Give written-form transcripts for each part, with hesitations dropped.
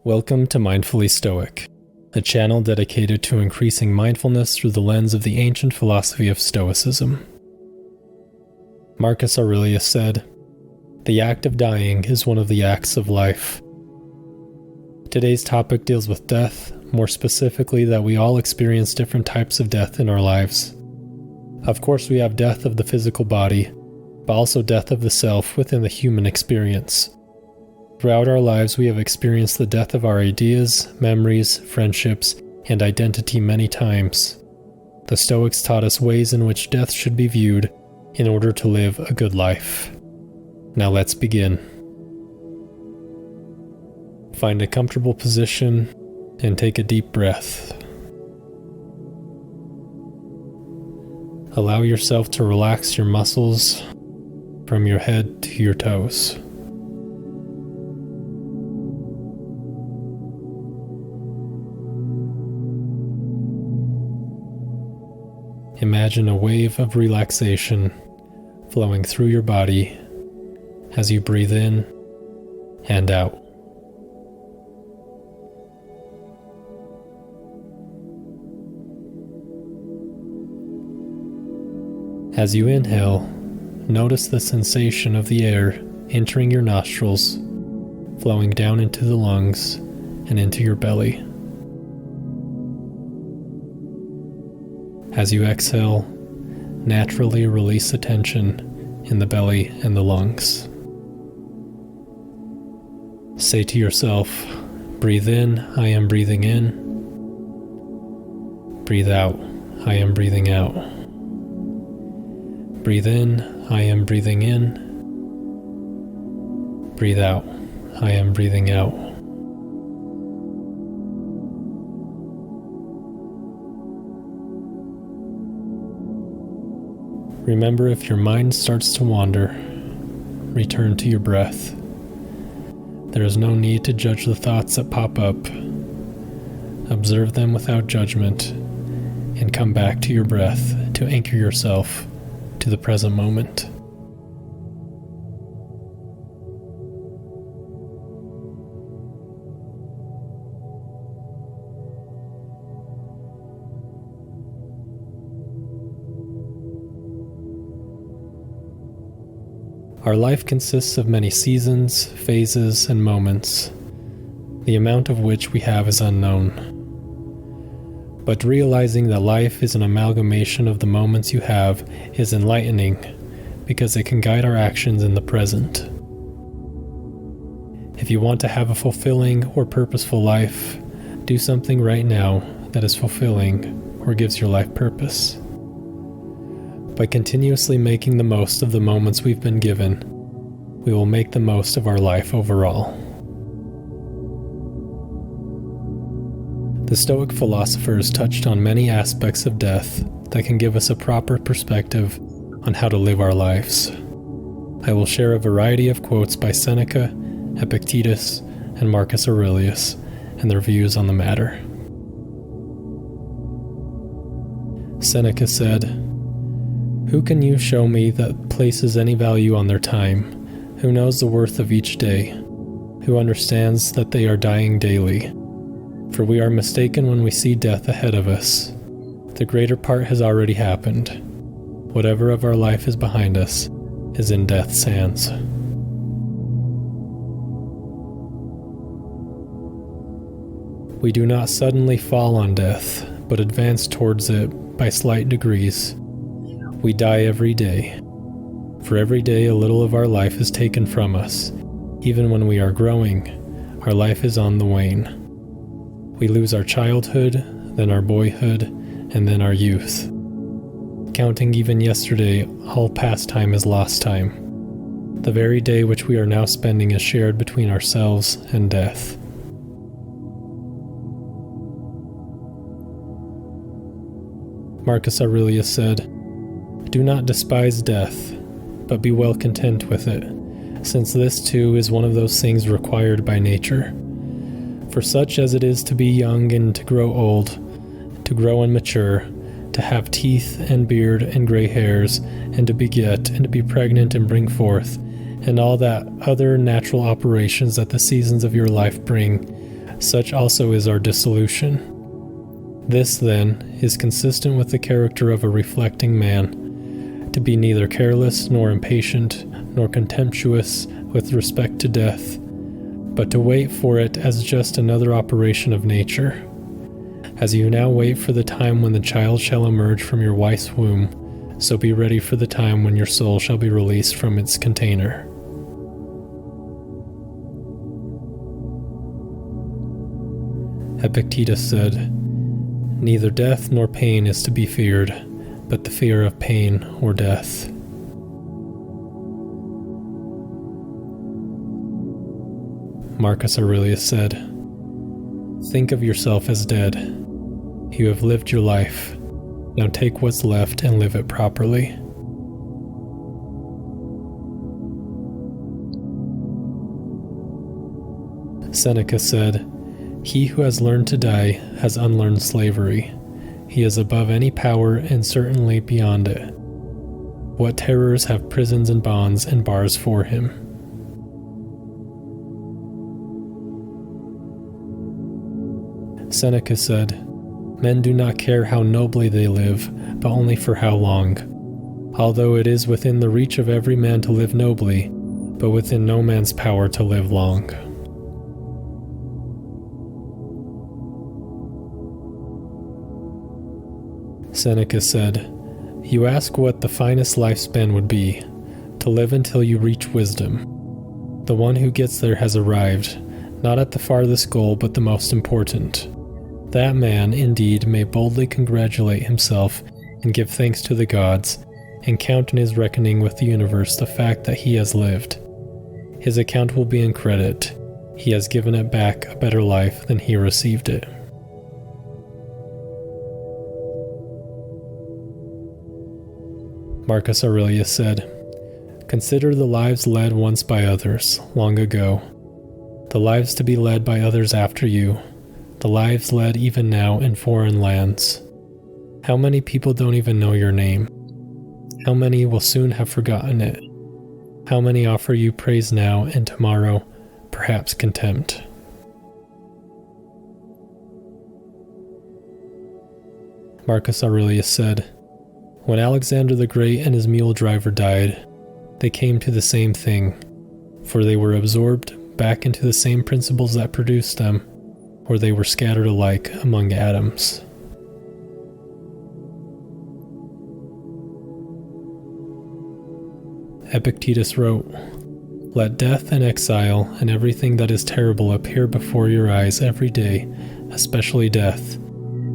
Welcome to Mindfully Stoic, a channel dedicated to increasing mindfulness through the lens of the ancient philosophy of Stoicism. Marcus Aurelius said, "The act of dying is one of the acts of life." Today's topic deals with death, more specifically that we all experience different types of death in our lives. Of course, we have death of the physical body, but also death of the self within the human experience. Throughout our lives, we have experienced the death of our ideas, memories, friendships, and identity many times. The Stoics taught us ways in which death should be viewed in order to live a good life. Now let's begin. Find a comfortable position and take a deep breath. Allow yourself to relax your muscles from your head to your toes. Imagine a wave of relaxation flowing through your body as you breathe in and out. As you inhale, notice the sensation of the air entering your nostrils, flowing down into the lungs and into your belly. As you exhale, naturally release the tension in the belly and the lungs. Say to yourself, breathe in, I am breathing in. Breathe out, I am breathing out. Breathe in, I am breathing in. Breathe out, I am breathing out. Remember, if your mind starts to wander, return to your breath. There is no need to judge the thoughts that pop up. Observe them without judgment and come back to your breath to anchor yourself to the present moment. Our life consists of many seasons, phases, and moments, the amount of which we have is unknown. But realizing that life is an amalgamation of the moments you have is enlightening because it can guide our actions in the present. If you want to have a fulfilling or purposeful life, do something right now that is fulfilling or gives your life purpose. By continuously making the most of the moments we've been given, we will make the most of our life overall. The Stoic philosophers touched on many aspects of death that can give us a proper perspective on how to live our lives. I will share a variety of quotes by Seneca, Epictetus, and Marcus Aurelius, and their views on the matter. Seneca said, "Who can you show me that places any value on their time? Who knows the worth of each day? Who understands that they are dying daily? For we are mistaken when we see death ahead of us. The greater part has already happened. Whatever of our life is behind us is in death's hands." We do not suddenly fall on death, but advance towards it by slight degrees. We die every day. For every day a little of our life is taken from us. Even when we are growing, our life is on the wane. We lose our childhood, then our boyhood, and then our youth. Counting even yesterday, all past time is lost time. The very day which we are now spending is shared between ourselves and death. Marcus Aurelius said, "Do not despise death, but be well content with it, since this too is one of those things required by nature. For such as it is to be young and to grow old, to grow and mature, to have teeth and beard and gray hairs, and to beget and to be pregnant and bring forth, and all that other natural operations that the seasons of your life bring, such also is our dissolution. This, then, is consistent with the character of a reflecting man, to be neither careless nor impatient nor contemptuous with respect to death, but to wait for it as just another operation of nature. As you now wait for the time when the child shall emerge from your wife's womb, so be ready for the time when your soul shall be released from its container. Epictetus said, "Neither death nor pain is to be feared, but the fear of pain or death." Marcus Aurelius said, "Think of yourself as dead. You have lived your life. Now take what's left and live it properly." Seneca said, "He who has learned to die has unlearned slavery. He is above any power and certainly beyond it. What terrors have prisons and bonds and bars for him?" Seneca said, "Men do not care how nobly they live, but only for how long. Although it is within the reach of every man to live nobly, but within no man's power to live long." Seneca said, "You ask what the finest lifespan would be, to live until you reach wisdom. The one who gets there has arrived, not at the farthest goal, but the most important. That man, indeed, may boldly congratulate himself and give thanks to the gods, and count in his reckoning with the universe the fact that he has lived. His account will be in credit. He has given it back a better life than he received it." Marcus Aurelius said, "Consider the lives led once by others, long ago, the lives to be led by others after you, the lives led even now in foreign lands. How many people don't even know your name? How many will soon have forgotten it? How many offer you praise now and tomorrow, perhaps contempt?" Marcus Aurelius said, "When Alexander the Great and his mule driver died, they came to the same thing, for they were absorbed back into the same principles that produced them, or they were scattered alike among atoms." Epictetus wrote, "Let death and exile and everything that is terrible appear before your eyes every day, especially death,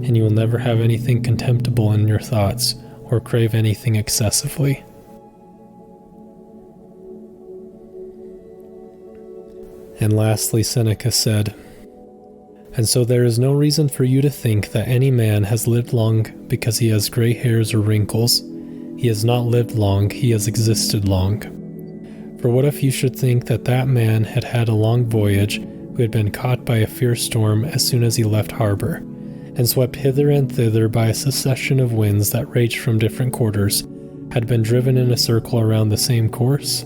and you will never have anything contemptible in your thoughts or crave anything excessively." And lastly, Seneca said, "And so there is no reason for you to think that any man has lived long because he has gray hairs or wrinkles. He has not lived long, he has existed long. For what if you should think that that man had had a long voyage, who had been caught by a fierce storm as soon as he left harbor, and swept hither and thither by a succession of winds that raged from different quarters, had been driven in a circle around the same course?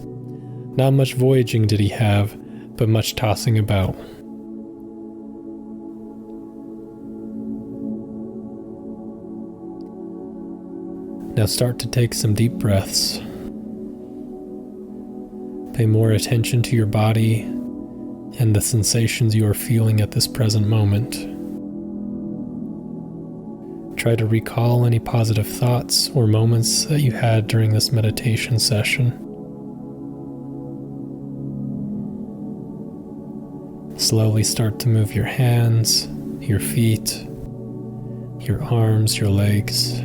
Not much voyaging did he have, but much tossing about." Now start to take some deep breaths. Pay more attention to your body and the sensations you are feeling at this present moment. Try to recall any positive thoughts or moments that you had during this meditation session. Slowly start to move your hands, your feet, your arms, your legs,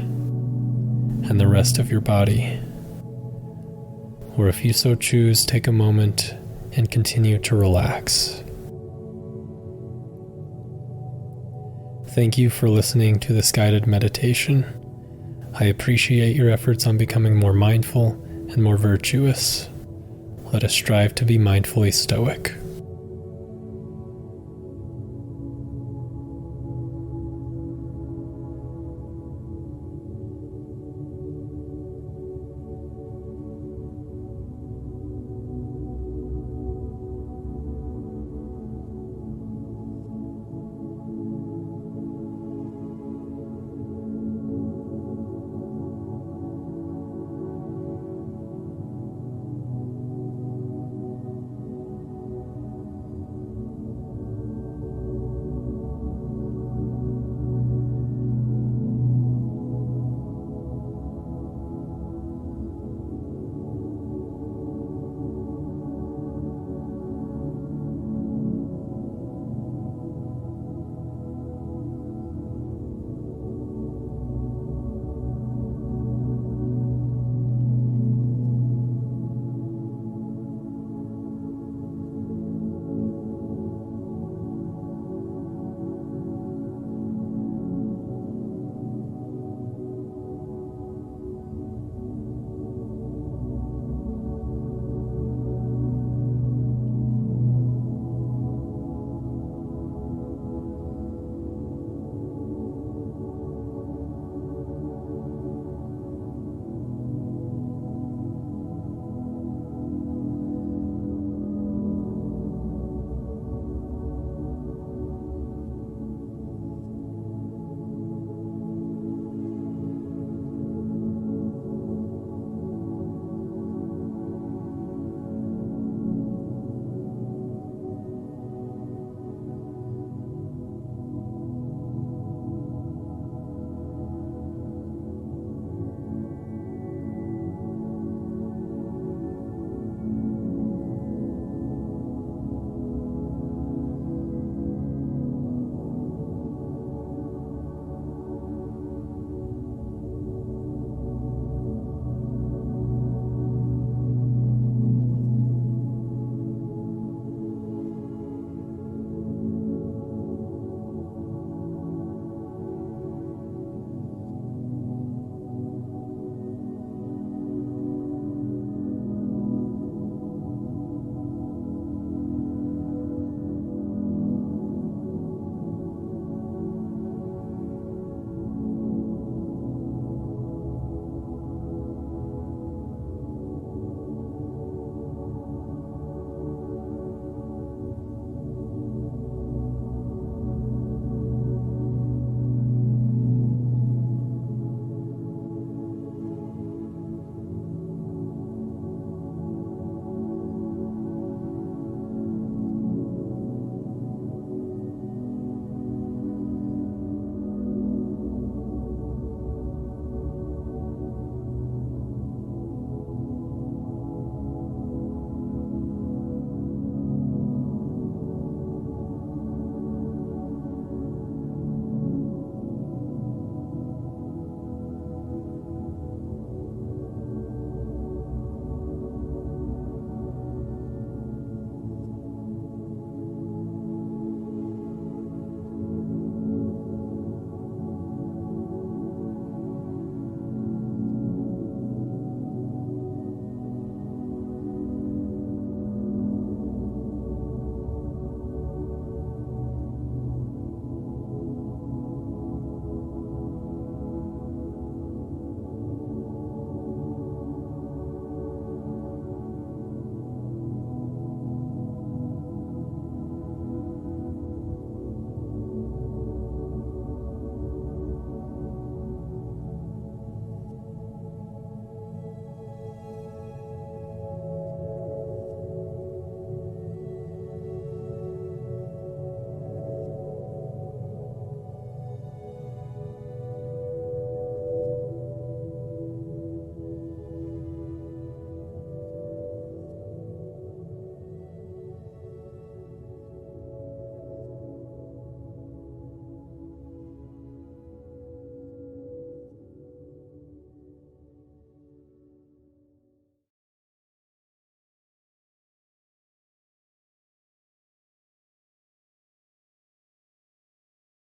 and the rest of your body. Or if you so choose, take a moment and continue to relax. Thank you for listening to this guided meditation. I appreciate your efforts on becoming more mindful and more virtuous. Let us strive to be mindfully stoic.